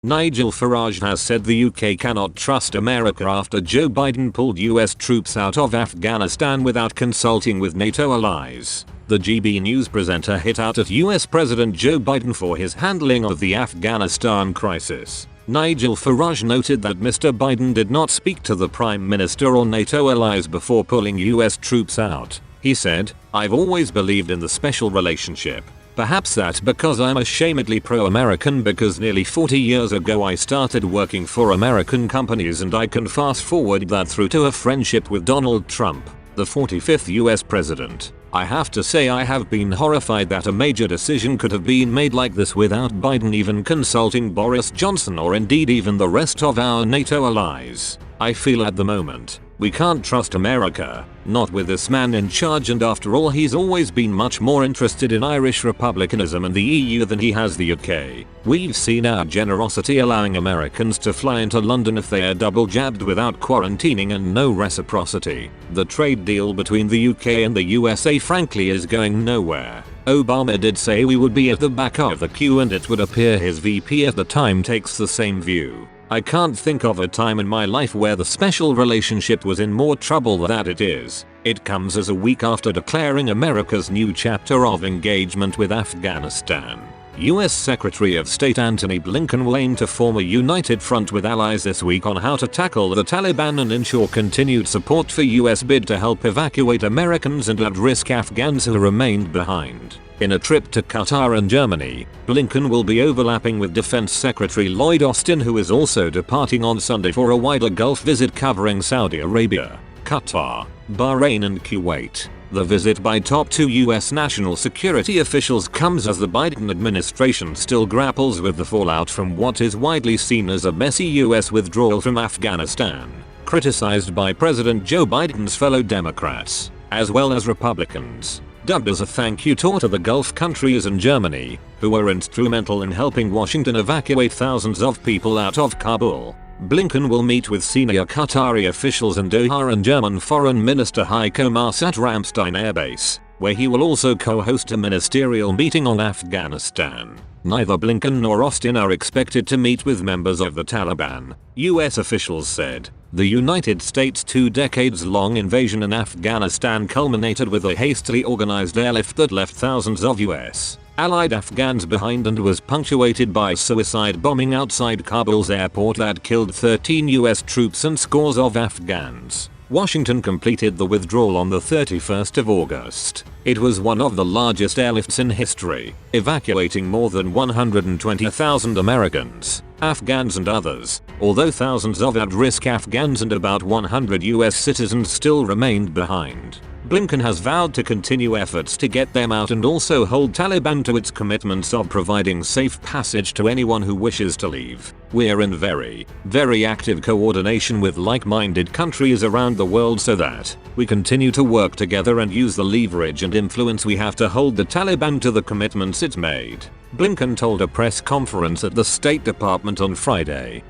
Nigel Farage has said the UK cannot trust America after Joe Biden pulled US troops out of Afghanistan without consulting with NATO allies. The GB News presenter hit out at US President Joe Biden for his handling of the Afghanistan crisis. Nigel Farage noted that Mr. Biden did not speak to the Prime Minister or NATO allies before pulling US troops out. He said, "I've always believed in the special relationship. Perhaps that's because I'm ashamedly pro-American because nearly 40 years ago I started working for American companies and I can fast forward that through to a friendship with Donald Trump, the 45th US president. I have to say I have been horrified that a major decision could have been made like this without Biden even consulting Boris Johnson or indeed even the rest of our NATO allies. I feel at the moment, we can't trust America, not with this man in charge, and after all he's always been much more interested in Irish republicanism and the EU than he has the UK. We've seen our generosity allowing Americans to fly into London if they are double jabbed without quarantining and no reciprocity. The trade deal between the UK and the USA frankly is going nowhere. Obama did say we would be at the back of the queue and it would appear his VP at the time takes the same view. I can't think of a time in my life where the special relationship was in more trouble than it is. It comes as a week after declaring America's new chapter of engagement with Afghanistan. US Secretary of State Antony Blinken will aim to form a united front with allies this week on how to tackle the Taliban and ensure continued support for US bid to help evacuate Americans and at-risk Afghans who remained behind. In a trip to Qatar and Germany, Blinken will be overlapping with Defense Secretary Lloyd Austin, who is also departing on Sunday for a wider Gulf visit covering Saudi Arabia, Qatar, Bahrain and Kuwait. The visit by top two US national security officials comes as the Biden administration still grapples with the fallout from what is widely seen as a messy US withdrawal from Afghanistan, criticized by President Joe Biden's fellow Democrats, as well as Republicans. Dubbed as a thank you tour to the Gulf countries and Germany, who were instrumental in helping Washington evacuate thousands of people out of Kabul. Blinken will meet with senior Qatari officials in Doha and German Foreign Minister Heiko Maas at Ramstein Air Base, where he will also co-host a ministerial meeting on Afghanistan. Neither Blinken nor Austin are expected to meet with members of the Taliban, US officials said. The United States' 2 decades-long invasion in Afghanistan culminated with a hastily organized airlift that left thousands of US allied Afghans behind and was punctuated by suicide bombing outside Kabul's airport that killed 13 US troops and scores of Afghans. Washington completed the withdrawal on the 31st of August. It was one of the largest airlifts in history, evacuating more than 120,000 Americans, Afghans and others, although thousands of at-risk Afghans and about 100 US citizens still remained behind. Blinken has vowed to continue efforts to get them out and also hold Taliban to its commitments of providing safe passage to anyone who wishes to leave. We're in very active coordination with like-minded countries around the world so that we continue to work together and use the leverage and influence we have to hold the Taliban to the commitments it's made, Blinken told a press conference at the State Department on Friday.